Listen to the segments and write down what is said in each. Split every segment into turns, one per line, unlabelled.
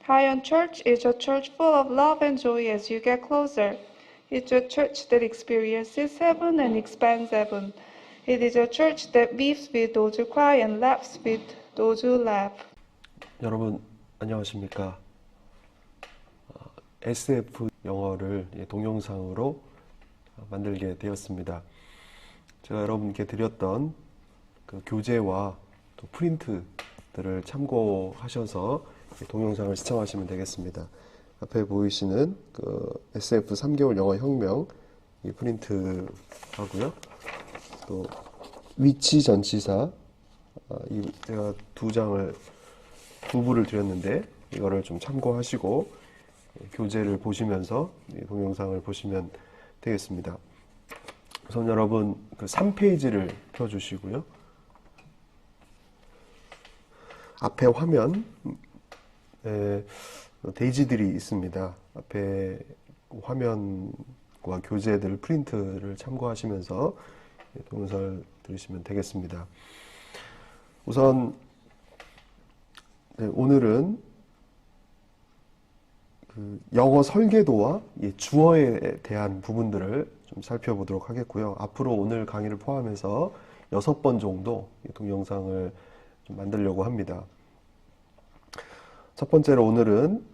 Highland Church is a church full of love and joy as you get closer. It's a church that experiences heaven and expands heaven. It is a church that weeps with those who cry and laughs with those who laugh.
여러분 안녕하십니까? SF 영어를 동영상으로 만들게 되었습니다. 제가 여러분께 드렸던 그 교재와 또 프린트들을 참고하셔서 동영상을 시청하시면 되겠습니다. 앞에 보이시는 그 SF 3개월 영어 혁명 이 프린트 하고요. 또 위치 전치사 제가 두 부를 드렸는데 이거를 좀 참고하시고 교재를 보시면서 동영상을 보시면 되겠습니다. 우선 여러분 그 3페이지를 펴주시고요. 앞에 화면에 데이지들이 있습니다. 앞에 화면과 교재들 프린트를 참고하시면서 동영상을 들으시면 되겠습니다. 우선 오늘은 그 영어 설계도와 주어에 대한 부분들을 좀 살펴보도록 하겠고요. 앞으로 오늘 강의를 포함해서 6번 정도 동영상을 좀 만들려고 합니다. 첫 번째로 오늘은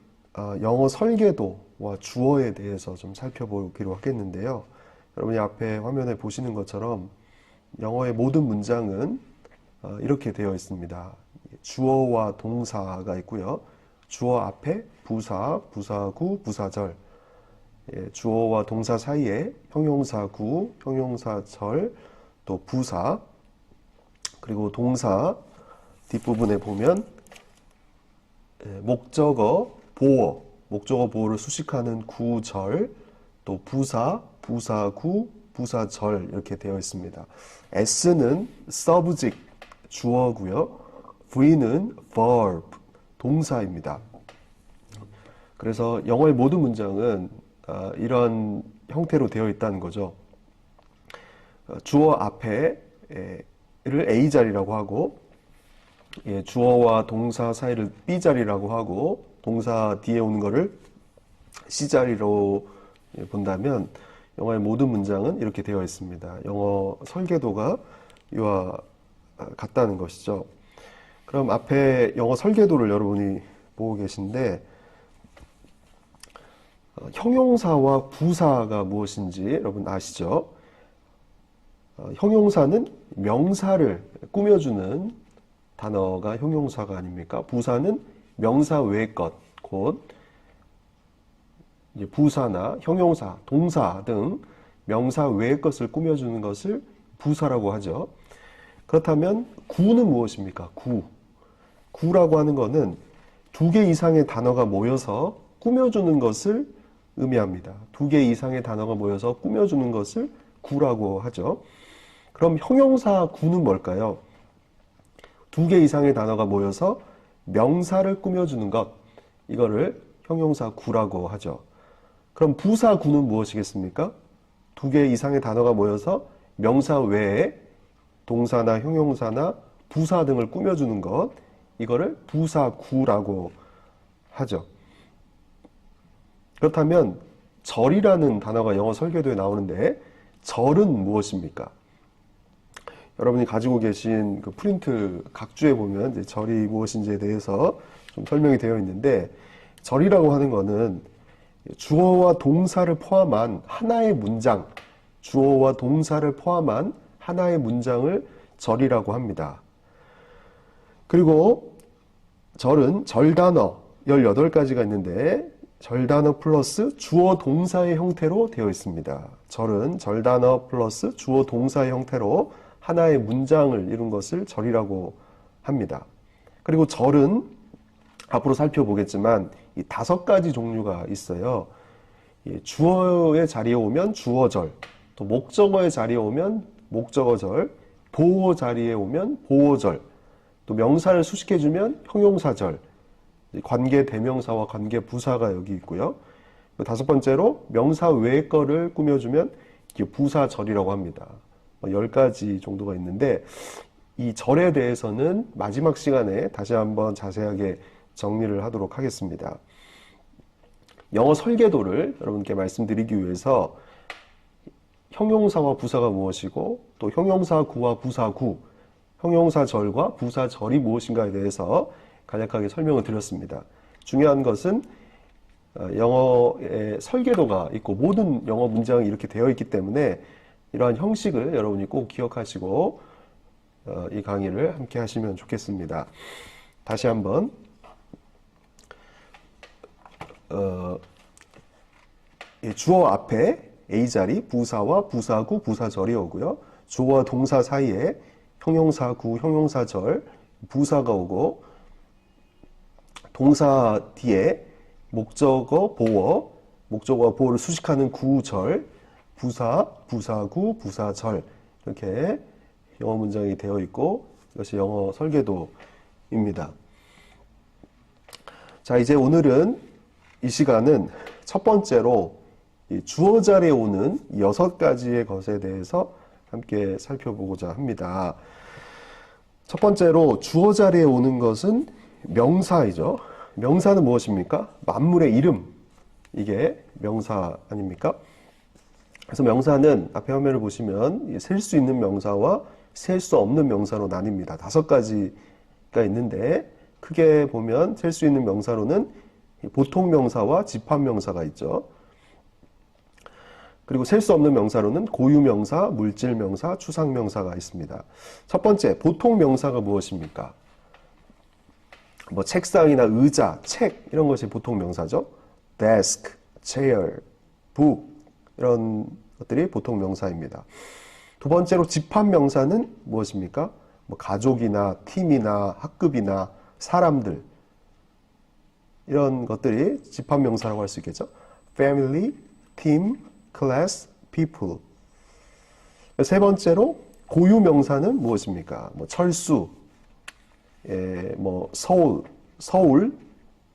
영어 설계도와 주어에 대해서 좀 살펴보기로 하겠는데요. 여러분이 앞에 화면에 보시는 것처럼 영어의 모든 문장은 이렇게 되어 있습니다. 주어와 동사가 있고요. 주어 앞에 부사, 부사구, 부사절, 주어와 동사 사이에 형용사구, 형용사절, 또 부사, 그리고 동사 뒷부분에 보면 목적어, 보어, 목적어 보어를 수식하는 구절, 또 부사, 부사구, 부사절 이렇게 되어 있습니다. S는 subject, 주어고요. V는 verb, 동사입니다. 그래서 영어의 모든 문장은 이런 형태로 되어 있다는 거죠. 주어 앞에를 A자리라고 하고 주어와 동사 사이를 B자리라고 하고 동사 뒤에 오는 거를 C자리로 본다면 영어의 모든 문장은 이렇게 되어 있습니다. 영어 설계도가 이와 같다는 것이죠. 그럼 앞에 영어 설계도를 여러분이 보고 계신데 형용사와 부사가 무엇인지 여러분 아시죠? 형용사는 명사를 꾸며주는 단어가 형용사가 아닙니까? 부사는 명사 외의 것, 곧 부사나 형용사, 동사 등 명사 외의 것을 꾸며주는 것을 부사라고 하죠. 그렇다면 구는 무엇입니까? 구라고 하는 것은 2개 이상의 단어가 모여서 꾸며주는 것을 의미합니다. 2개 이상의 단어가 모여서 꾸며주는 것을 구라고 하죠. 그럼 형용사 구는 뭘까요? 2개 이상의 단어가 모여서 명사를 꾸며주는 것, 이거를 형용사 구라고 하죠. 그럼 부사 구는 무엇이겠습니까? 2개 이상의 단어가 모여서 명사 외에 동사나 형용사나 부사 등을 꾸며주는 것, 이거를 부사구라고 하죠. 그렇다면 절이라는 단어가 영어 설계도에 나오는데 절은 무엇입니까? 여러분이 가지고 계신 그 프린트 각주에 보면 이제 절이 무엇인지에 대해서 좀 설명이 되어 있는데 절이라고 하는 것은 주어와 동사를 포함한 하나의 문장, 주어와 동사를 포함한 하나의 문장을 절이라고 합니다. 그리고 절은 절단어 18가지가 있는데 절단어 플러스 주어 동사의 형태로 되어 있습니다. 절은 절단어 플러스 주어 동사의 형태로 하나의 문장을 이룬 것을 절이라고 합니다. 그리고 절은 앞으로 살펴보겠지만 이 5가지 종류가 있어요. 주어의 자리에 오면 주어절, 또 목적어의 자리에 오면 목적어절, 보어 자리에 오면 보어절, 또 명사를 수식해주면 형용사절, 관계 대명사와 관계 부사가 여기 있고요. 5번째로 명사 외의 거를 꾸며주면 부사절이라고 합니다. 10가지 정도가 있는데 이 절에 대해서는 마지막 시간에 다시 한번 자세하게 정리를 하도록 하겠습니다. 영어 설계도를 여러분께 말씀드리기 위해서 형용사와 부사가 무엇이고 또 형용사구와 부사구, 형용사절과 부사절이 무엇인가에 대해서 간략하게 설명을 드렸습니다. 중요한 것은 영어의 설계도가 있고 모든 영어 문장이 이렇게 되어 있기 때문에 이러한 형식을 여러분이 꼭 기억하시고 이 강의를 함께 하시면 좋겠습니다. 다시 한번 주어 앞에 A자리 부사와 부사구, 부사절이 오고요. 주어와 동사 사이에 형용사구, 형용사절, 부사가 오고 동사 뒤에 목적어, 보어, 목적어와 보어를 수식하는 구절, 부사, 부사구, 부사절 이렇게 영어 문장이 되어 있고 이것이 영어 설계도입니다. 자, 이제 오늘은 이 시간은 첫 번째로 이 주어 자리에 오는 6가지의 것에 대해서 함께 살펴보고자 합니다. 첫 번째로 주어 자리에 오는 것은 명사이죠. 명사는 무엇입니까? 만물의 이름. 이게 명사 아닙니까? 그래서 명사는 앞에 화면을 보시면 셀 수 있는 명사와 셀 수 없는 명사로 나뉩니다. 5가지가 있는데 크게 보면 셀 수 있는 명사로는 보통 명사와 집합 명사가 있죠. 그리고 셀 수 없는 명사로는 고유 명사, 물질 명사, 추상 명사가 있습니다. 첫 번째, 보통 명사가 무엇입니까? 뭐 책상이나 의자, 책 이런 것이 보통 명사죠. desk, chair, book 이런 것들이 보통 명사입니다. 두 번째로 집합 명사는 무엇입니까? 뭐 가족이나 팀이나 학급이나 사람들 이런 것들이 집합 명사라고 할 수 있겠죠. family, team, class, people. 세 번째로 고유 명사는 무엇입니까? 뭐 철수, 뭐 서울,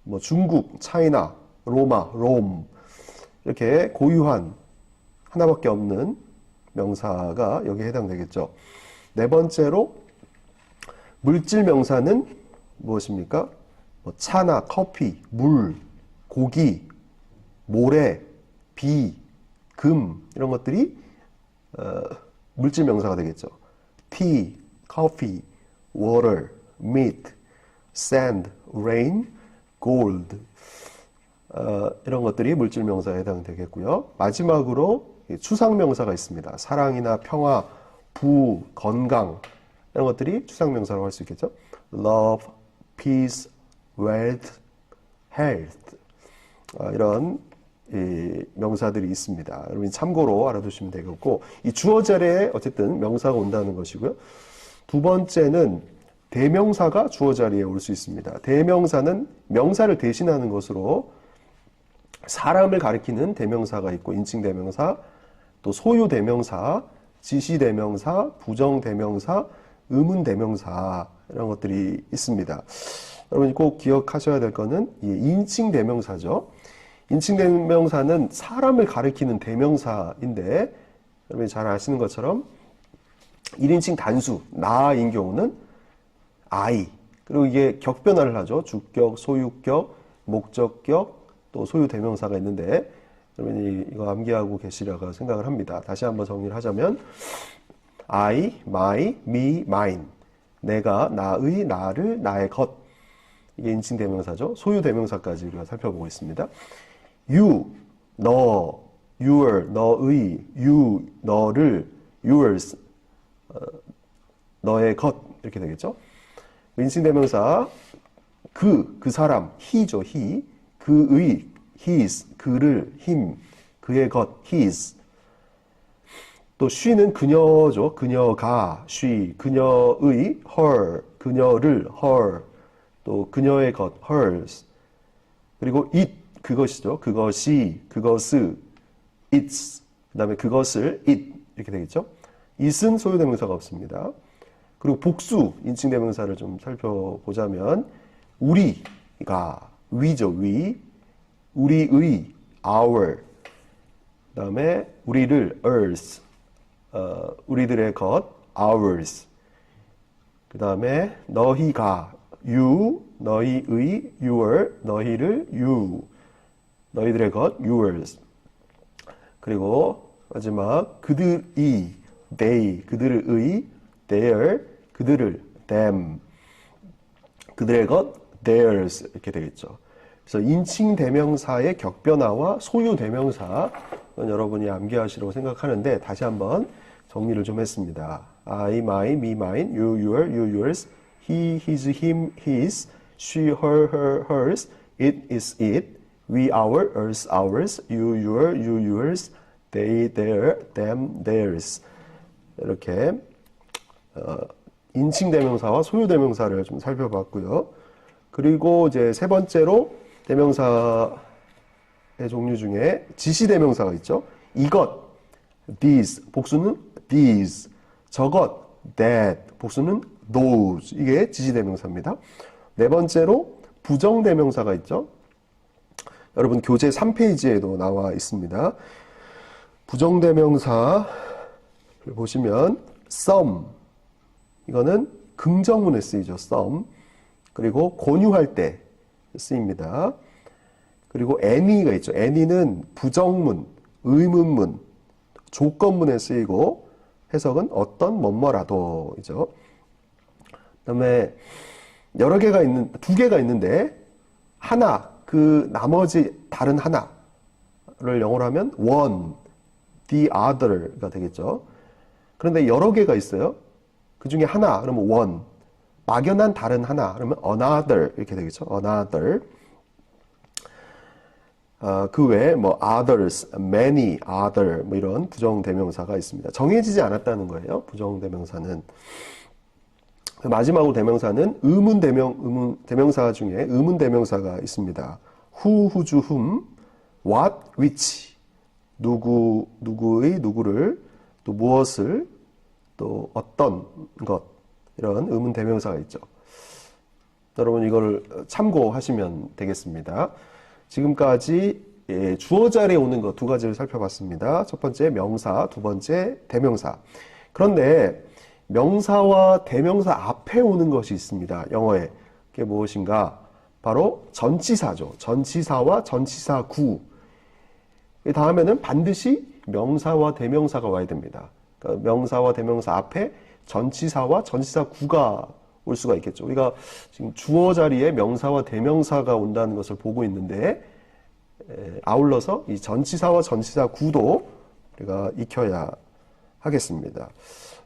뭐 중국, 차이나, 로마, 롬 이렇게 고유한 하나밖에 없는 명사가 여기에 해당되겠죠. 네 번째로 물질 명사는 무엇입니까? 뭐 차나 커피, 물, 고기, 모래, 비, 금 이런 것들이 물질 명사가 되겠죠. tea, coffee, water, meat, sand, rain, gold 이런 것들이 물질 명사에 해당되겠고요. 마지막으로 추상 명사가 있습니다. 사랑이나 평화, 부, 건강 이런 것들이 추상 명사라고 할 수 있겠죠. love, peace, wealth, health 이런 이 명사들이 있습니다. 여러분이 참고로 알아두시면 되겠고 이 주어 자리에 어쨌든 명사가 온다는 것이고요. 두 번째는 대명사가 주어 자리에 올 수 있습니다. 대명사는 명사를 대신하는 것으로 사람을 가리키는 대명사가 있고 인칭 대명사, 또 소유 대명사, 지시 대명사, 부정 대명사, 의문 대명사 이런 것들이 있습니다. 여러분이 꼭 기억하셔야 될 거는 이 인칭 대명사죠. 인칭 대명사는 사람을 가리키는 대명사인데 여러분이 잘 아시는 것처럼 1인칭 단수, 나인 경우는 I 그리고 이게 격변화를 하죠. 주격, 소유격, 목적격 또 소유 대명사가 있는데 여러분이 이거 암기하고 계시리라고 생각을 합니다. 다시 한번 정리를 하자면 I, my, me, mine 내가, 나의, 나를, 나의 것 이게 인칭 대명사죠. 소유 대명사까지 우리가 살펴보고 있습니다. You, 너, your, 너의, you, 너를, yours, 너의 것 이렇게 되겠죠. 인칭 대명사 그 사람, he죠, he, 그의, his, 그를, him, 그의 것, his. 또 she는 그녀죠, 그녀가, she, 그녀의, her, 그녀를, her, 또 그녀의 것, hers. 그리고 it, 그것이죠, 그것이, 그것을, its. 그 다음에 그것을, it 이렇게 되겠죠. it은 소유대명사가 없습니다. 그리고 복수, 인칭대명사를 좀 살펴보자면 우리가, we죠, we, 우리의, our, 그 다음에 우리를, ours, 우리들의 것, ours, 그 다음에 너희가, you, 너희의 your, 너희를 you, 너희들의 것 yours. 그리고 마지막 그들이 they, 그들의 their, 그들을 them, 그들의 것 theirs 이렇게 되겠죠. 그래서 인칭 대명사의 격변화와 소유 대명사 여러분이 암기하시라고 생각하는데 다시 한번 정리를 좀 했습니다. I, my, me, mine, you, your, you, yours, he, his, him, his, she, her, her, hers, it is it, we, our, us, ours, you, your, you, yours, they, their, them, theirs. 이렇게 인칭 대명사와 소유 대명사를 좀 살펴봤고요. 그리고 이제 세 번째로 대명사의 종류 중에 지시 대명사가 있죠. 이것, these, 복수는 these, 저것, that, 복수는 those. 이게 지시 대명사입니다. 네 번째로 부정 대명사가 있죠. 여러분 교재 3페이지에도 나와 있습니다. 부정 대명사를 보시면 some, 이거는 긍정문에 쓰이죠. some. 그리고 권유할 때 쓰입니다. 그리고 any가 있죠. any는 부정문, 의문문, 조건문에 쓰이고 해석은 어떤 뭐뭐라도이죠. 그다음에 여러 개가 있는 두 개가 있는데 하나 그 나머지 다른 하나를 영어로 하면 one, the other가 되겠죠. 그런데 여러 개가 있어요. 그 중에 하나 그러면 one, 막연한 다른 하나 그러면 another 이렇게 되겠죠. another. 그 외에 뭐 others, many, other 뭐 이런 부정 대명사가 있습니다. 정해지지 않았다는 거예요. 부정 대명사는. 마지막으로 대명사는 대명사 중에 의문 대명사가 있습니다. who, whose, whom, what, which. 누구의 누구를, 또 무엇을, 또 어떤 것. 이런 의문 대명사가 있죠. 여러분 이걸 참고하시면 되겠습니다. 지금까지 주어 자리에 오는 것 두 가지를 살펴봤습니다. 첫 번째 명사, 두 번째 대명사. 그런데 명사와 대명사 앞에 오는 것이 있습니다. 영어에. 그게 무엇인가? 바로 전치사죠. 전치사와 전치사구. 다음에는 반드시 명사와 대명사가 와야 됩니다. 그러니까 명사와 대명사 앞에 전치사와 전치사구가 올 수가 있겠죠. 우리가 지금 주어 자리에 명사와 대명사가 온다는 것을 보고 있는데 아울러서 이 전치사와 전치사구도 우리가 익혀야 하겠습니다.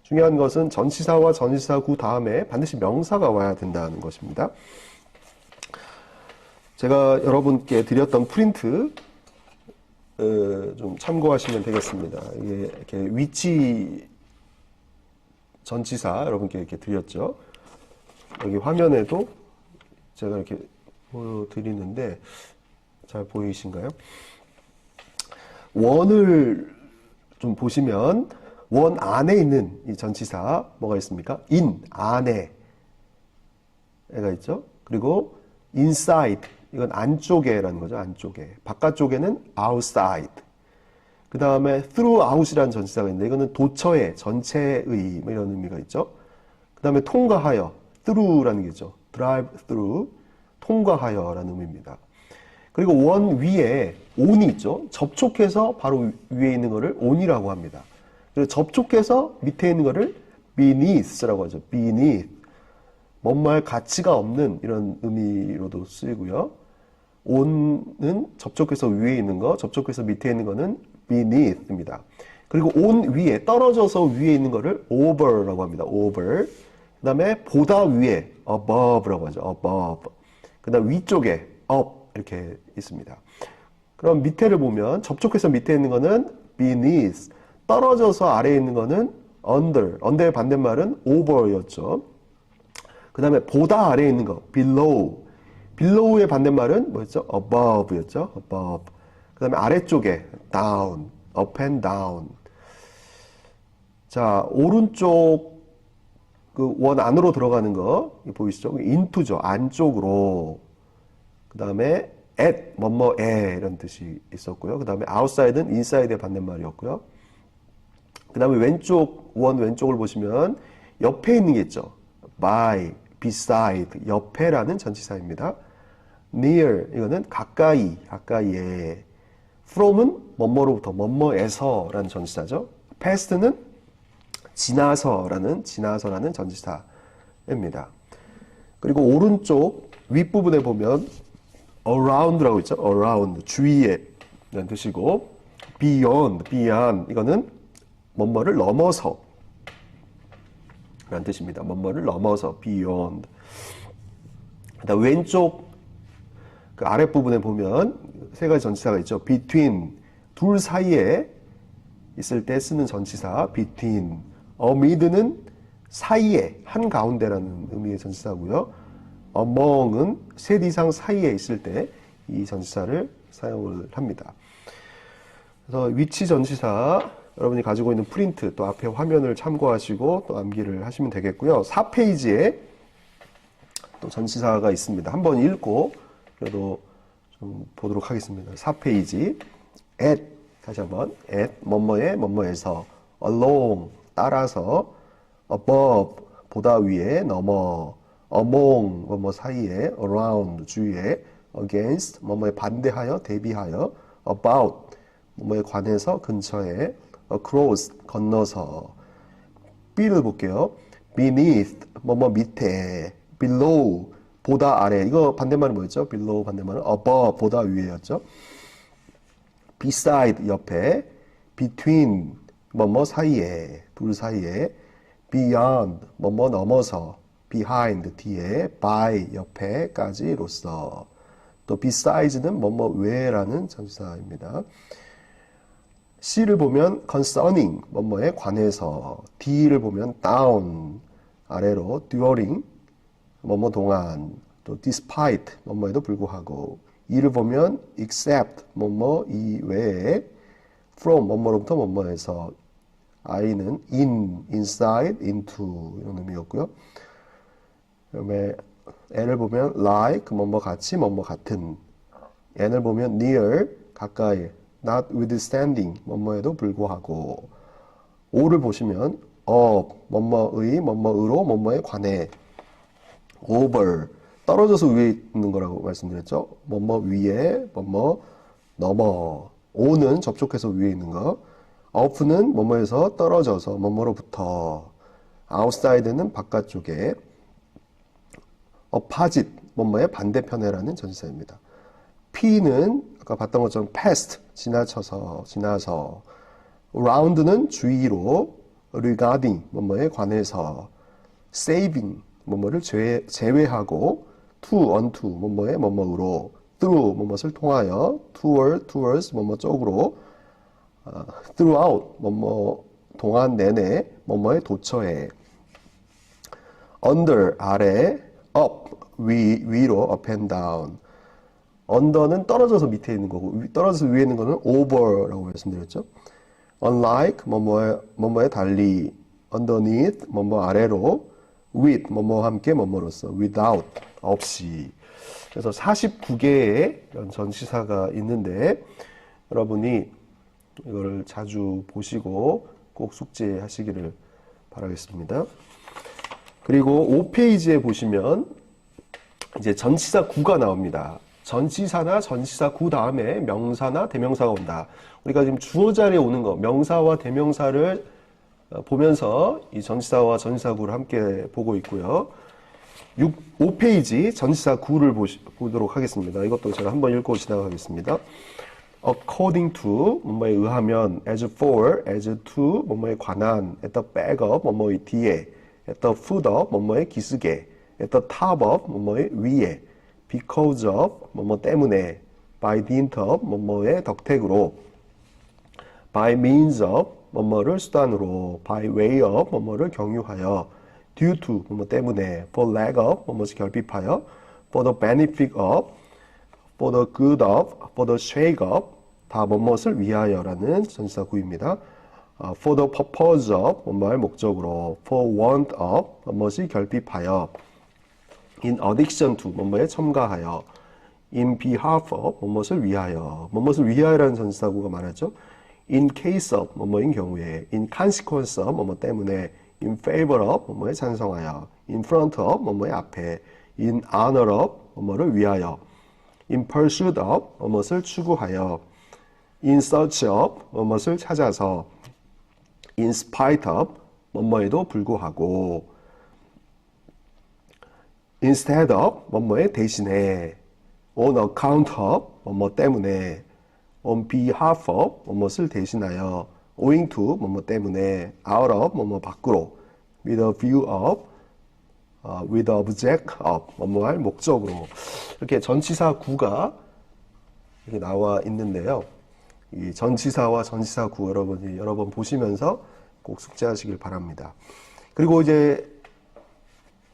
중요한 것은 전치사와 전치사구 다음에 반드시 명사가 와야 된다는 것입니다. 제가 여러분께 드렸던 프린트 좀 참고하시면 되겠습니다. 이게 이렇게 위치 전치사 여러분께 이렇게 드렸죠. 여기 화면에도 제가 이렇게 보여드리는데 잘 보이신가요? 원을 좀 보시면 원 안에 있는 이 전치사 뭐가 있습니까? in, 안에 가 있죠. 그리고 inside, 이건 안쪽에라는 거죠. 안쪽에. 바깥쪽에는 outside. 그 다음에 throughout이라는 전치사가 있는데 이거는 도처에, 전체의 뭐 이런 의미가 있죠. 그 다음에 통과하여, through라는 게 있죠. drive through, 통과하여라는 의미입니다. 그리고 원 위에 on이 있죠. 접촉해서 바로 위에 있는 거를 on이라고 합니다. 그리고 접촉해서 밑에 있는 거를 beneath라고 하죠. beneath. 뭔말 가치가 없는 이런 의미로도 쓰이고요. on은 접촉해서 위에 있는 거, 접촉해서 밑에 있는 거는 beneath입니다. 그리고 on 위에, 떨어져서 위에 있는 거를 over라고 합니다. over. 그 다음에 보다 위에, above라고 하죠. above. 그 다음 위쪽에, up 이렇게 있습니다. 그럼 밑에를 보면 접촉해서 밑에 있는 거는 beneath, 떨어져서 아래에 있는 거는 under, under의 반대말은 over였죠. 그 다음에 보다 아래에 있는 거, below. below의 반대말은 뭐였죠? above였죠. above. 그 다음에 아래쪽에 down, up and down. 자, 오른쪽 그 원 안으로 들어가는 거 보이시죠? into죠. 안쪽으로. 그 다음에 at, 뭐뭐에 이런 뜻이 있었고요. 그 다음에 outside는 inside의 반대말이었고요. 그 다음에 왼쪽, 원 왼쪽을 보시면 옆에 있는 게 있죠. by, beside, 옆에라는 전치사입니다. near, 이거는 가까이, 가까이에. from은 뭐뭐로부터, 뭐뭐에서라는 전치사죠. past는 지나서라는 전치사입니다. 그리고 오른쪽 윗부분에 보면 around라고 있죠. around, 주위에 라는 뜻이고, beyond, 이거는 뭐뭐를 넘어서 라는 뜻입니다. 뭐뭐를 넘어서, beyond. 그다음 왼쪽 그 아랫부분에 보면 세 가지 전치사가 있죠. between, 둘 사이에 있을 때 쓰는 전치사 between. amid는 사이에, 한가운데라는 의미의 전치사고요. among은 셋 이상 사이에 있을 때 이 전치사를 사용을 합니다. 그래서 위치 전치사 여러분이 가지고 있는 프린트 또 앞에 화면을 참고하시고 또 암기를 하시면 되겠고요. 4페이지에 또 전치사가 있습니다. 한번 읽고 그래도 좀 보도록 하겠습니다. 4페이지 at, 다시 한번 at, 뭐뭐에, 뭐뭐에서 along, 따라서 above, 보다 위에, 넘어 among, 뭐뭐 사이에, around, 주위에 against, 뭐뭐에 반대하여, 대비하여 about, 뭐뭐에 관해서, 근처에 across, 건너서 B를 볼게요. beneath, 뭐뭐 밑에 below, 보다 아래. 이거 반대말은 뭐였죠? below 반대말은 above, 보다 위에였죠. beside, 옆에. between, 뭐뭐 사이에, 둘 사이에. beyond, 뭐뭐 넘어서. behind, 뒤에. by, 옆에까지로서. 또 besides,는 뭐뭐 외라는 전치사입니다. C를 보면 concerning, 뭐뭐에 관해서. D를 보면 down, 아래로. during, 뭐뭐 동안, 또 despite, 뭐뭐에도 불구하고. E를 보면 except, 뭐뭐 이외에. from, 뭐뭐로부터 뭐뭐에서. I는 in, inside, into 이런 의미였고요. 그다음에 N을 보면 like, 뭐뭐 같이, 뭐뭐 같은. N을 보면 near, 가까이. notwithstanding, 뭐뭐에도 불구하고. O를 보시면 of, 뭐뭐의, 뭐뭐으로, 뭐뭐에 관해. over, 떨어져서 위에 있는 거라고 말씀드렸죠. 뭐뭐 위에, 뭐뭐 넘어. o는 접촉해서 위에 있는 거. off는 뭐뭐에서 떨어져서, 뭐뭐로부터. outside는 바깥쪽에. opposite, 뭐뭐의 반대편에라는 전치사입니다. P는 아까 봤던 것처럼 past, 지나쳐서, 지나서. round는 주위로. regarding, 뭐뭐에 관해서. saving, 뭐뭐를 제외하고. to, unto, 뭐뭐에 뭐뭐으로. through, 뭐뭇을 통하여. toward, towards, 뭐뭐 쪽으로. throughout, 뭐뭐 동안 내내, 뭐뭐에 도처에. under, 아래. up, 위로. up and down. under는 떨어져서 밑에 있는 거고, 떨어져서 위에 있는 거는 over라고 말씀드렸죠. unlike, 뭐뭐에 달리. underneath, 뭐뭐 아래로. with, 뭐뭐와 함께, 뭐뭐로서. without, 없이. 그래서 49개의 이런 전치사가 있는데 여러분이 이거를 자주 보시고 꼭 숙지하시기를 바라겠습니다. 그리고 5페이지에 보시면 이제 전치사 구가 나옵니다. 전치사나 전치사 구 다음에 명사나 대명사가 온다. 우리가 지금 주어 자리에 오는 거, 명사와 대명사를 보면서 이 전치사와 전치사 구를 함께 보고 있고요. 5페이지 전치사 구를 보도록 하겠습니다. 이것도 제가 한번 읽고 지나가겠습니다. according to, 뭐뭐에 의하면, as for, as to, 뭐뭐에 관한, at the back of, 뭐뭐의 뒤에, at the foot of, 뭐뭐의 기슭에, at the top of, 뭐뭐의 위에, because of, 뭐뭐 때문에, by dint of, 뭐뭐의 덕택으로, by means of, 뭐뭐를 수단으로, by way of, 뭐뭐를 경유하여, due to, 뭐뭐 때문에, for lack of, 뭐뭐를 결핍하여, for the benefit of, for the good of, for the sake of, 다 뭐뭇을 위하여라는 전치사 구입니다. for the purpose of, 뭐뭐의 목적으로, for want of, 뭐뭇이 결핍하여, in addition to, 뭐뭐에 첨가하여, in behalf of, 뭐뭇을 위하여라는 전치사 구가 많았죠. in case of, 뭐뭐인 경우에, in consequence of, 뭐뭐 때문에, in favor of 뭐뭐에 찬성하여, in front of 뭐뭐의 앞에, in honor of 뭐뭐를 위하여, in pursuit of 뭐뭇을 추구하여, in search of 뭐뭇을 찾아서, in spite of 뭐뭐에도 불구하고, instead of 뭐뭐에 대신에, on account of 뭐뭐 때문에, on behalf of 뭐뭇을 대신하여, owing to 뭐뭐 때문에, out of 뭐뭐 밖으로, with a view of, with the object of 뭐뭐 할 목적으로. 이렇게 전치사 구가 이렇게 나와 있는데요. 이 전치사와 전치사 구 여러분이 여러 번 보시면서 꼭 숙지하시길 바랍니다. 그리고 이제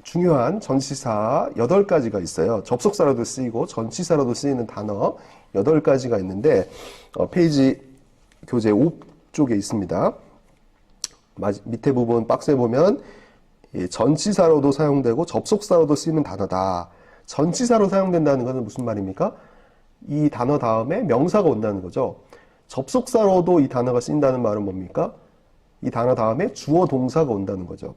중요한 전치사 8가지가 있어요. 접속사로도 쓰이고 전치사로도 쓰이는 단어 8가지가 있는데 페이지 교재 5쪽에 있습니다. 밑에 부분 박스에 보면 전치사로도 사용되고 접속사로도 쓰이는 단어다. 전치사로 사용된다는 것은 무슨 말입니까? 이 단어 다음에 명사가 온다는 거죠. 접속사로도 이 단어가 쓰인다는 말은 뭡니까? 이 단어 다음에 주어 동사가 온다는 거죠.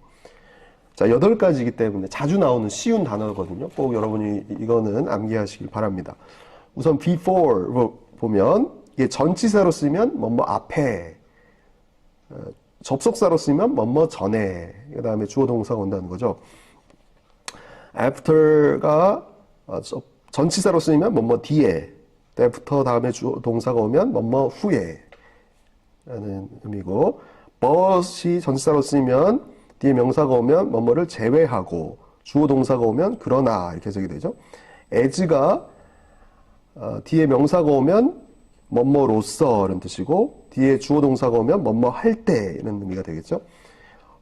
자, 8가지이기 때문에 자주 나오는 쉬운 단어거든요. 꼭 여러분이 이거는 암기하시길 바랍니다. 우선 before 보면 이게 전치사로 쓰면 뭐뭐 앞에, 접속사로 쓰면 뭐뭐 전에, 그 다음에 주어 동사가 온다는 거죠. after가 전치사로 쓰이면 뭐뭐 뒤에, after 다음에 주어 동사가 오면 뭐뭐 후에 라는 의미고, but이 전치사로 쓰이면 뒤에 명사가 오면 뭐뭐를 제외하고, 주어 동사가 오면 그러나 이렇게 해석이 되죠. as가 뒤에 명사가 오면 뭐뭐로서 이런 뜻이고, 뒤에 주어 동사가 오면 뭐뭐 할 때 이런 의미가 되겠죠.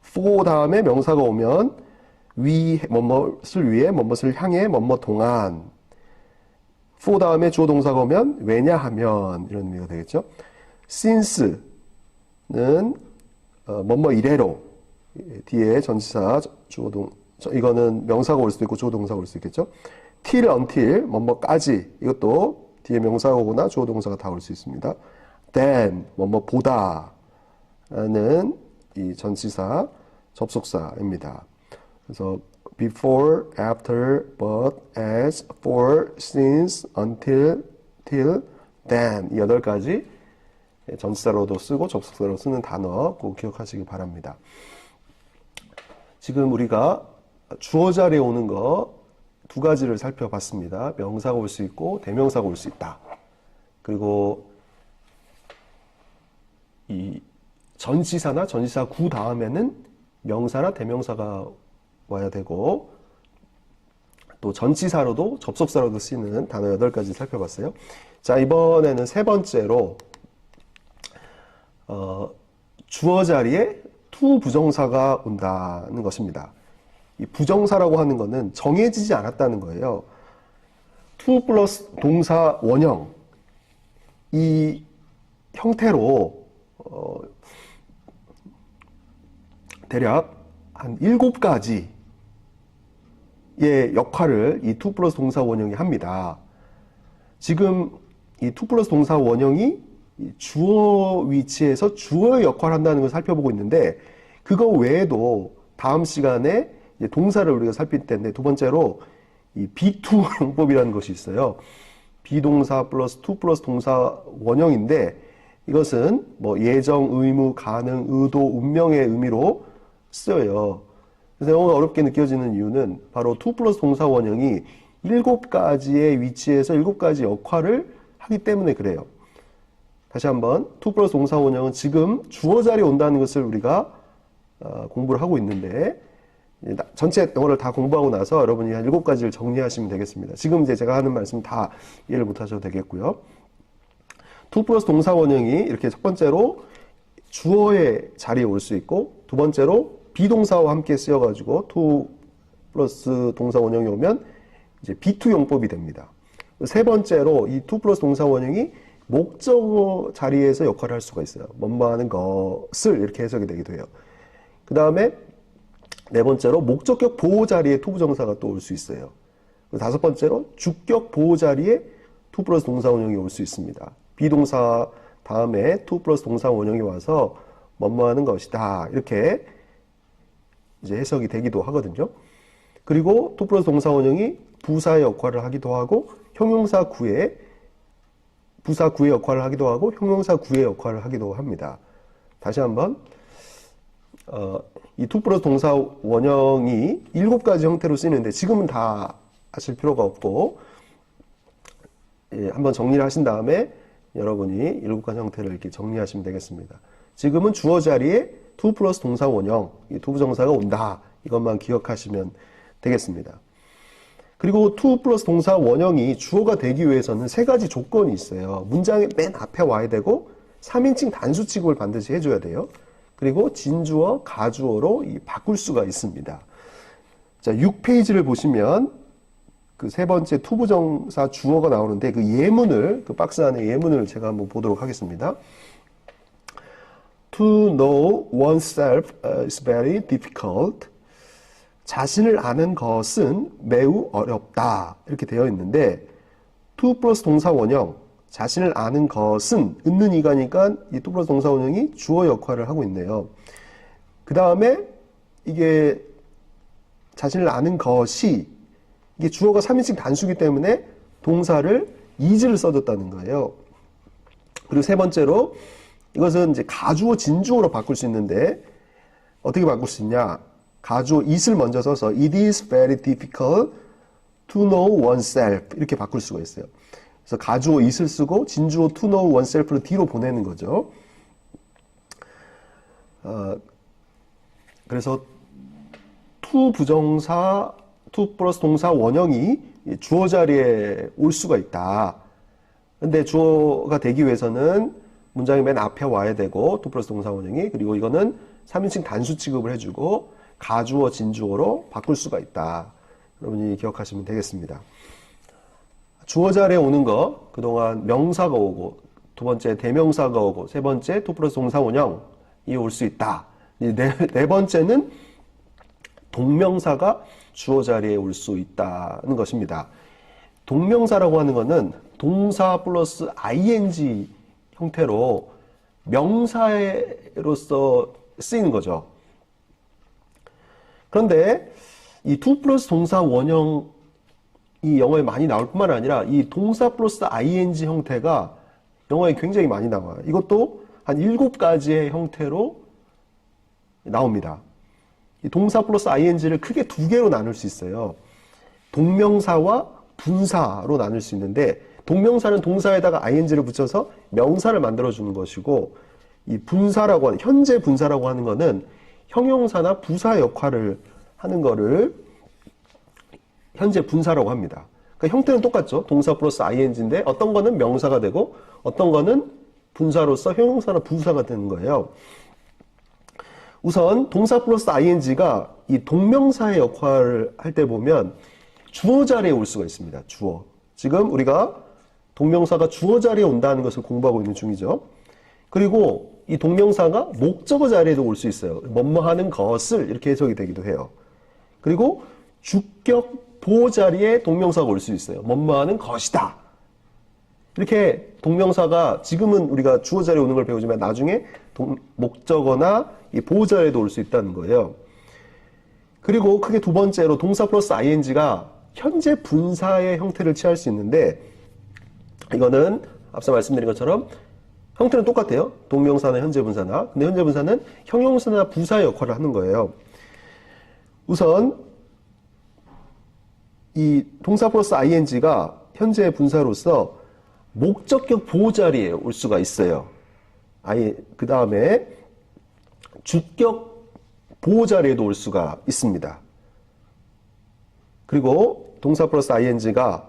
for 다음에 명사가 오면 뭐뭇을 위해, 뭐뭇을 향해, 뭐뭐 동안. for 다음에 주어 동사가 오면 왜냐하면 이런 의미가 되겠죠. since는 뭐뭐 이래로, 뒤에 전치사 이거는 명사가 올 수도 있고 주어 동사가 올 수 있겠죠. till, until 뭐뭐까지, 이것도 뒤에 명사가 오거나 주어 동사가 다 올 수 있습니다. then 뭐뭐보다 라는 이 전치사 접속사입니다. 그래서 before, after, but, as, for, since, until, till, then 이 8가지 전치사로도 쓰고 접속사로 쓰는 단어 꼭 기억하시기 바랍니다. 지금 우리가 주어 자리에 오는 거 2가지를 살펴봤습니다. 명사가 올 수 있고 대명사가 올 수 있다. 그리고 이 전치사나 전치사 구 다음에는 명사나 대명사가 와야 되고, 또 전치사로도 접속사로도 쓰이는 단어 8가지 살펴봤어요. 자, 이번에는 3번째로 주어 자리에 to 부정사가 온다는 것입니다. 이 부정사라고 하는 것은 정해지지 않았다는 거예요. to 플러스 동사 원형, 이 형태로 대략 한 7가지의 역할을 이 to 플러스 동사 원형이 합니다. 지금 이 to 플러스 동사 원형이 주어 위치에서 주어의 역할을 한다는 걸 살펴보고 있는데, 그거 외에도 다음 시간에 이제 동사를 우리가 살필 텐데, 2번째로 이 be2 용법이라는 것이 있어요. 비동사 플러스 to 플러스 동사 원형인데, 이것은 뭐 예정, 의무, 가능, 의도, 운명의 의미로 쓰여요. 그래서 영어가 어렵게 느껴지는 이유는 바로 to 플러스 동사 원형이 7가지의 위치에서 7가지 역할을 하기 때문에 그래요. 다시 한번, to 플러스 동사 원형은 지금 주어 자리에 온다는 것을 우리가 공부를 하고 있는데, 전체 영어를 다 공부하고 나서 여러분이 한 7가지를 정리하시면 되겠습니다. 지금 이제 제가 하는 말씀 다 이해를 못 하셔도 되겠고요. to 플러스 동사 원형이 이렇게 첫 번째로 주어의 자리에 올 수 있고, 두 번째로 비동사와 함께 쓰여가지고 to 플러스 동사 원형이 오면 이제 be2 용법이 됩니다. 세 번째로 이 to 플러스 동사 원형이 목적어 자리에서 역할을 할 수가 있어요. 뭐뭐 하는 것을 이렇게 해석이 되기도 해요. 그 다음에 네 번째로 목적격 보호 자리에 to 부정사가 또 올 수 있어요. 다섯 번째로 주격 보호 자리에 to 플러스 동사 원형이 올 수 있습니다. 비동사 다음에 to 플러스 동사 원형이 와서 뭐뭐 하는 것이다, 이렇게 이제 해석이 되기도 하거든요. 그리고 투 플러스 동사 원형이 부사의 역할을 하기도 하고 형용사 구의 부사 구의 역할을 하기도 하고 형용사 구의 역할을 하기도 합니다. 다시 한번 이 투 플러스 동사 원형이 7가지 형태로 쓰이는데 지금은 다 하실 필요가 없고 한번 정리를 하신 다음에 여러분이 7가지 형태를 이렇게 정리하시면 되겠습니다. 지금은 주어 자리에 투 플러스 동사 원형, 이 투부정사가 온다. 이것만 기억하시면 되겠습니다. 그리고 투 플러스 동사 원형이 주어가 되기 위해서는 3가지 조건이 있어요. 문장의 맨 앞에 와야 되고 3인칭 단수 취급을 반드시 해줘야 돼요. 그리고 진주어, 가주어로 바꿀 수가 있습니다. 자, 6페이지를 보시면 그 3번째 투부정사 주어가 나오는데 그 예문을, 그 박스 안에 예문을 제가 한번 보도록 하겠습니다. To know oneself is very difficult. 자신을 아는 것은 매우 어렵다. 이렇게 되어 있는데 to 플러스 동사 원형, 자신을 아는 것은 있는 이가니까 이 to 플러스 동사 원형이 주어 역할을 하고 있네요. 그 다음에 이게 자신을 아는 것이 이게 주어가 3인칭 단수기 때문에 동사를 is를 써줬다는 거예요. 그리고 3번째로 이것은 이제 가주어 진주어로 바꿀 수 있는데 어떻게 바꿀 수 있냐? 가주어 it을 먼저 써서 it is very difficult to know oneself 이렇게 바꿀 수가 있어요. 그래서 가주어 it을 쓰고 진주어 to know oneself를 뒤로 보내는 거죠. 그래서 to 부정사, to 플러스 동사 원형이 주어 자리에 올 수가 있다. 근데 주어가 되기 위해서는 문장이 맨 앞에 와야 되고 to 플러스 동사 원형이, 그리고 이거는 3인칭 단수 취급을 해주고 가주어 진주어로 바꿀 수가 있다. 여러분이 기억하시면 되겠습니다. 주어 자리에 오는 거, 그동안 명사가 오고, 2번째 대명사가 오고, 3번째 to 플러스 동사 원형이 올 수 있다. 네 번째는 동명사가 주어 자리에 올 수 있다는 것입니다. 동명사라고 하는 것은 동사 플러스 ing 형태로 명사로서 쓰이는 거죠. 그런데 이 to 플러스 동사 원형이 영어에 많이 나올 뿐만 아니라 이 동사 플러스 ing 형태가 영어에 굉장히 많이 나와요. 이것도 한 7가지의 형태로 나옵니다. 이 동사 플러스 ing를 크게 2개로 나눌 수 있어요. 동명사와 분사로 나눌 수 있는데, 동명사는 동사에다가 ing를 붙여서 명사를 만들어주는 것이고, 이 분사라고 하는, 현재 분사라고 하는 거는 형용사나 부사 역할을 하는 거를 현재 분사라고 합니다. 그러니까 형태는 똑같죠. 동사 플러스 ing인데 어떤 거는 명사가 되고 어떤 거는 분사로서 형용사나 부사가 되는 거예요. 우선 동사 플러스 ing가 이 동명사의 역할을 할 때 보면 주어 자리에 올 수가 있습니다. 주어. 지금 우리가 동명사가 주어 자리에 온다는 것을 공부하고 있는 중이죠. 그리고 이 동명사가 목적어 자리에도 올 수 있어요. 뭐뭐 하는 것을 이렇게 해석이 되기도 해요. 그리고 주격 보호 자리에 동명사가 올 수 있어요. 뭐뭐 하는 것이다. 이렇게 동명사가 지금은 우리가 주어 자리에 오는 걸 배우지만 나중에 목적어나 이 보호 자리에도 올 수 있다는 거예요. 그리고 크게 2번째로 동사 플러스 ing가 현재 분사의 형태를 취할 수 있는데, 이거는 앞서 말씀드린 것처럼 형태는 똑같아요. 동명사나 현재 분사나. 근데 현재 분사는 형용사나 부사의 역할을 하는 거예요. 우선 이 동사 플러스 ing가 현재 분사로서 목적격 보호 자리에 올 수가 있어요. 그 다음에 주격 보호 자리에도 올 수가 있습니다. 그리고 동사 플러스 ing가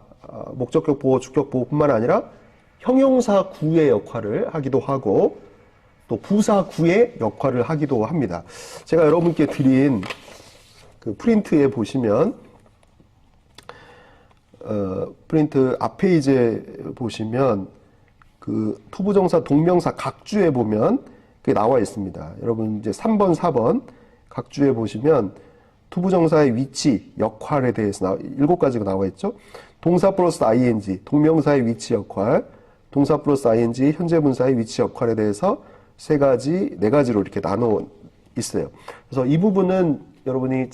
목적격 보호, 주격 보호뿐만 아니라 형용사 구의 역할을 하기도 하고 또 부사 구의 역할을 하기도 합니다. 제가 여러분께 드린 그 프린트에 보시면 프린트 앞 페이지에 보시면 그 투부정사 동명사 각주에 보면 그게 나와 있습니다. 여러분 이제 3번, 4번 각주에 보시면 투부정사의 위치, 역할에 대해서 7가지가 나와 있죠. 동사 플러스 ing, 동명사의 위치 역할, 동사 플러스 ing, 현재 분사의 위치 역할에 대해서 3가지, 4가지로 이렇게 나눠 있어요. 그래서 이 부분은 여러분이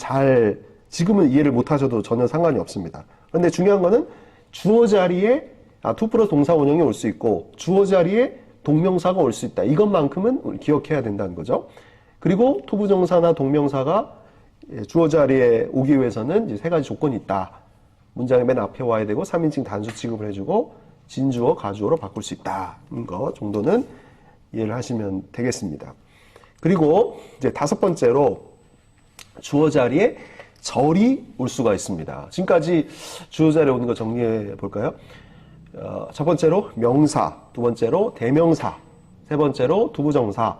지금은 이해를 못하셔도 전혀 상관이 없습니다. 그런데 중요한 거는 주어 자리에 to 플러스 동사 원형이 올 수 있고 주어 자리에 동명사가 올 수 있다. 이것만큼은 기억해야 된다는 거죠. 그리고 투부정사나 동명사가 주어 자리에 오기 위해서는 이제 세 가지 조건이 있다. 문장의 맨 앞에 와야 되고 3인칭 단수 취급을 해주고 진주어, 가주어로 바꿀 수 있다는 거 정도는 이해를 하시면 되겠습니다. 그리고 이제 다섯 번째로 주어 자리에 절이 올 수가 있습니다. 지금까지 주어 자리에 오는 거 정리해 볼까요? 첫 번째로 명사, 두 번째로 대명사, 세 번째로 투부정사,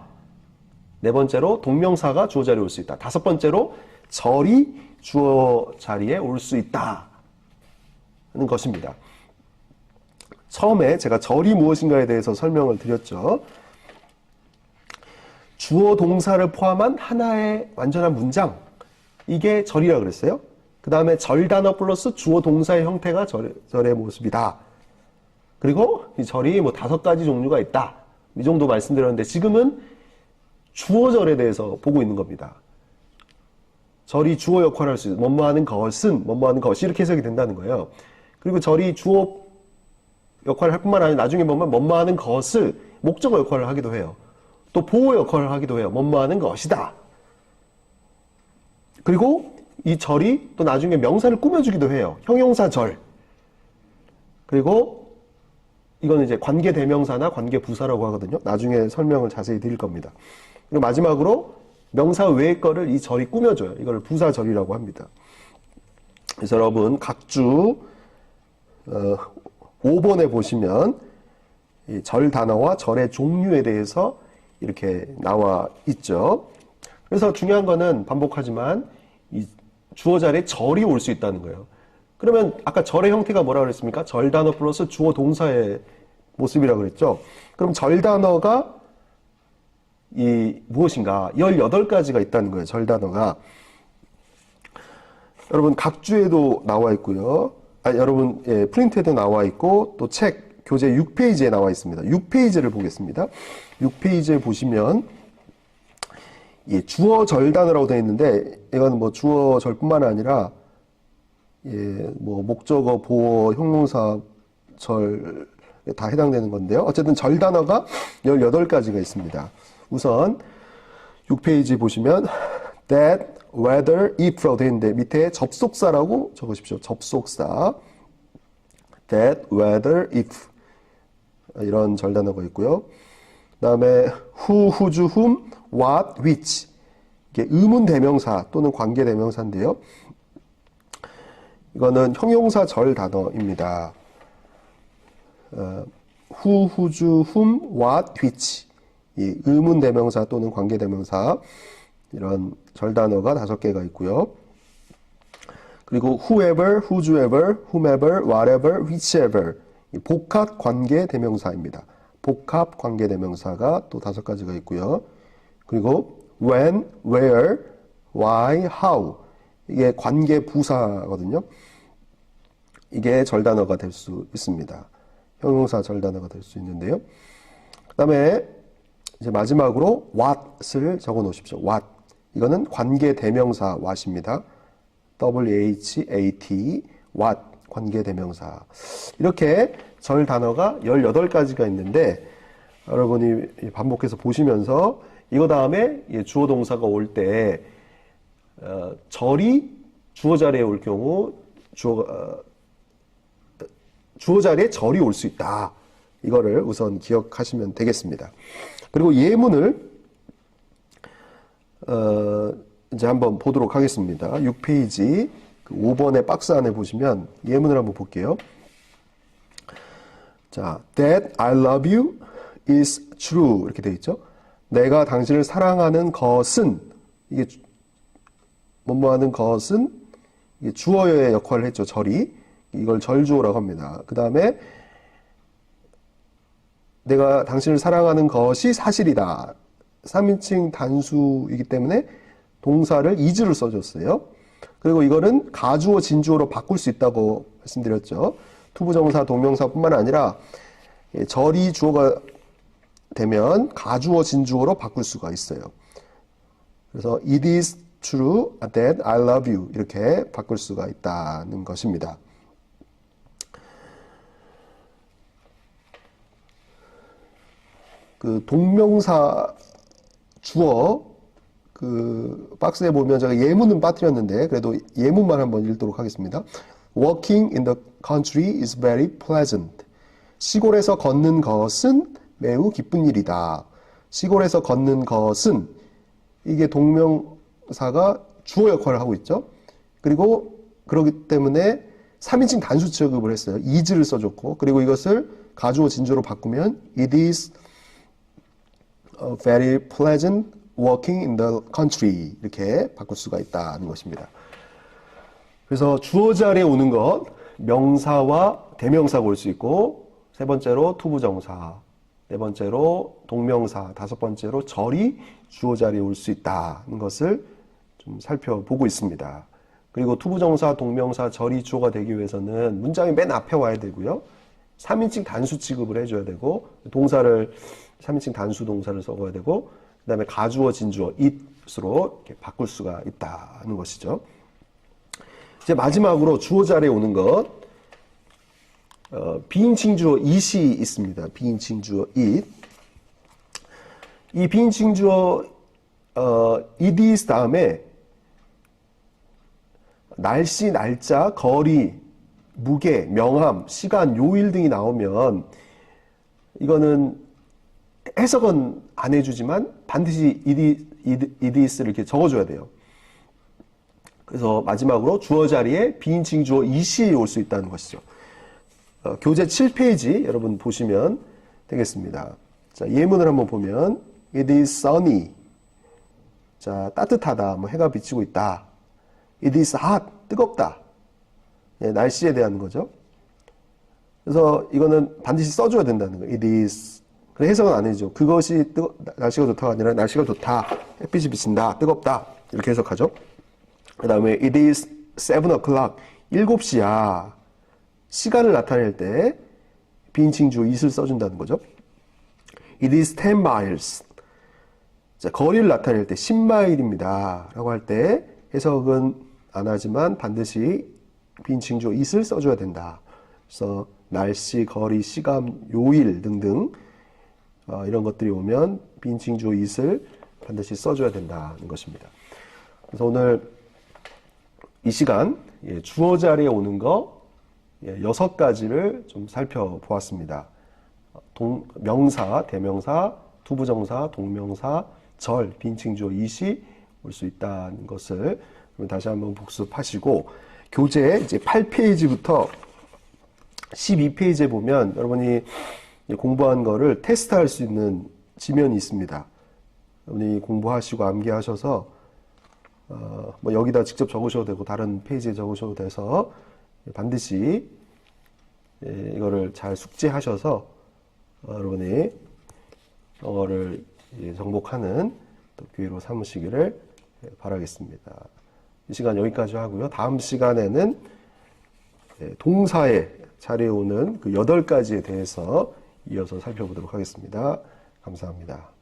네 번째로 동명사가 주어 자리에 올 수 있다. 다섯 번째로 절이 주어 자리에 올 수 있다는 것입니다. 처음에 제가 절이 무엇인가에 대해서 설명을 드렸죠. 주어 동사를 포함한 하나의 완전한 문장, 이게 절이라고 그랬어요. 그 다음에 절 단어 플러스 주어 동사의 형태가 절의 모습이다. 그리고 이 절이 뭐 5가지 종류가 있다. 이 정도 말씀드렸는데 지금은 주어절에 대해서 보고 있는 겁니다. 절이 주어 역할을 할 수 있어요. 뭐뭐하는 것은, 뭐뭐하는 것이 이렇게 해석이 된다는 거예요. 그리고 절이 주어 역할을 할 뿐만 아니라 나중에 보면 뭐뭐하는 것을 목적어 역할을 하기도 해요. 또 보호 역할을 하기도 해요. 뭐뭐하는 것이다. 그리고 이 절이 또 나중에 명사를 꾸며주기도 해요. 형용사 절. 그리고 이거는 이제 관계 대명사나 관계 부사라고 하거든요. 나중에 설명을 자세히 드릴 겁니다. 그리고 마지막으로 명사 외의 거를 이 절이 꾸며줘요. 이걸 부사절이라고 합니다. 그래서 여러분 각주 5번에 보시면 이 절 단어와 절의 종류에 대해서 이렇게 나와 있죠. 그래서 중요한 거는 반복하지만 이 주어 자리에 절이 올 수 있다는 거예요. 그러면 아까 절의 형태가 뭐라고 그랬습니까? 절 단어 플러스 주어 동사의 모습이라고 그랬죠. 그럼 절 단어가 이 무엇인가? 18가지가 있다는 거예요. 절 단어가. 여러분 각주에도 나와 있고요. 여러분 프린트에도 나와 있고 또 책 교재 6페이지에 나와 있습니다. 6페이지를 보겠습니다. 6페이지에 보시면 주어 절 단어라고 되어 있는데 이건 뭐 주어 절뿐만 아니라 뭐 목적어, 보어, 형용사 절 다 해당되는 건데요. 어쨌든 절 단어가 18가지가 있습니다. 우선 6페이지 보시면 that, whether, if라고 되어 있는데 밑에 접속사라고 적으십시오. 접속사. that, whether, if 이런 절 단어가 있고요. 그 다음에 who, whose, whom, what, which 이게 의문 대명사 또는 관계 대명사인데요. 이거는 형용사 절 단어입니다. who, whose, whom, what, which 이 의문 대명사 또는 관계 대명사 이런 절 단어가 5개가 있고요. 그리고 whoever, whosoever, whomever, whatever, whichever 이 복합 관계 대명사입니다. 복합 관계 대명사가 또 5가지가 있고요. 그리고 when, where, why, how 이게 관계 부사거든요. 이게 절 단어가 될 수 있습니다. 형용사 절 단어가 될 수 있는데요. 그 다음에 이제 마지막으로 what을 적어 놓으십시오. what. 이거는 관계 대명사 what입니다. W-H-A-T, what, 관계 대명사. 이렇게 절 단어가 18가지가 있는데 여러분이 반복해서 보시면서 이거 다음에 주어 동사가 올 때 절이 주어 자리에 올 경우 주어 자리에 절이 올 수 있다. 이거를 우선 기억하시면 되겠습니다. 그리고 예문을 이제 한번 보도록 하겠습니다. 6페이지 5번의 박스 안에 보시면 예문을 한번 볼게요. 자, that I love you is true 이렇게 되어 있죠. 내가 당신을 사랑하는 것은 이게 뭐뭐하는 것은 이게 주어의 역할을 했죠. 절이 이걸 절주어라고 합니다. 그 다음에 내가 당신을 사랑하는 것이 사실이다. 3인칭 단수이기 때문에 동사를 is를 써줬어요. 그리고 이거는 가주어, 진주어로 바꿀 수 있다고 말씀드렸죠. 투부정사, 동명사뿐만 아니라 절이 주어가 되면 가주어, 진주어로 바꿀 수가 있어요. 그래서 it is true that I love you 이렇게 바꿀 수가 있다는 것입니다. 그 동명사 주어 그 박스에 보면 제가 예문은 빠뜨렸는데 그래도 예문만 한번 읽도록 하겠습니다. Walking in the country is very pleasant. 시골에서 걷는 것은 매우 기쁜 일이다. 시골에서 걷는 것은 이게 동명사가 주어 역할을 하고 있죠. 그리고 그렇기 때문에 3인칭 단수 취급을 했어요. is를 써줬고 그리고 이것을 가주어 진주어로 바꾸면 it is very pleasant walking in the country 이렇게 바꿀 수가 있다는 것입니다. 그래서 주어 자리에 오는 것 명사와 대명사가 올 수 있고 세 번째로 투부정사 네 번째로 동명사 다섯 번째로 절이 주어 자리에 올 수 있다는 것을 좀 살펴보고 있습니다. 그리고 투부정사 동명사 절이 주어가 되기 위해서는 문장이 맨 앞에 와야 되고요. 3인칭 단수 취급을 해줘야 되고 동사를 3인칭 단수 동사를 써야 되고 그 다음에 가주어 진주어 it으로 이렇게 바꿀 수가 있다는 것이죠. 이제 마지막으로 주어 자리에 오는 것 비인칭 주어 it이 있습니다. 비인칭 주어 it 이 비인칭 주어 it is 다음에 날씨, 날짜, 거리, 무게, 명함, 시간, 요일 등이 나오면 이거는 해석은 안 해주지만 반드시 it is를 이렇게 적어줘야 돼요. 그래서 마지막으로 주어 자리에 비인칭 주어 it이 올 수 있다는 것이죠. 교재 7페이지 여러분 보시면 되겠습니다. 자, 예문을 한번 보면 it is sunny. 자, 따뜻하다. 뭐 해가 비치고 있다. it is hot. 뜨겁다. 예, 날씨에 대한 거죠. 그래서 이거는 반드시 써줘야 된다는 거예요. it is. 그래 해석은 안 해죠. 그것이 날씨가 좋다가 아니라 날씨가 좋다. 햇빛이 비친다. 뜨겁다. 이렇게 해석하죠. 그 다음에 it is 7 o'clock. 7시야. 시간을 나타낼 때 비인칭 주어 it을 써준다는 거죠. it is 10 miles. 자, 거리를 나타낼 때 10마일입니다. 라고 할 때 해석은 안 하지만 반드시 비인칭 주어 it을 써줘야 된다. 그래서 날씨, 거리, 시간, 요일 등등 이런 것들이 오면 비인칭 주어 it을 반드시 써줘야 된다는 것입니다. 그래서 오늘 이 시간 주어 자리에 오는 거 6가지를 좀 살펴보았습니다. 명사, 대명사, 투부정사, 동명사, 절, 비인칭 주어 it이 올 수 있다는 것을 다시 한번 복습하시고 교재 이제 8페이지부터 12페이지에 보면 여러분이 공부한 거를 테스트할 수 있는 지면이 있습니다. 여러분이 공부하시고 암기하셔서 뭐 여기다 직접 적으셔도 되고 다른 페이지에 적으셔도 돼서 반드시 이거를 잘 숙지하셔서 여러분이 영어를 정복하는 또 기회로 삼으시기를 바라겠습니다. 이 시간 여기까지 하고요. 다음 시간에는 동사의 자리에 오는 그 8가지에 대해서 이어서 살펴보도록 하겠습니다. 감사합니다.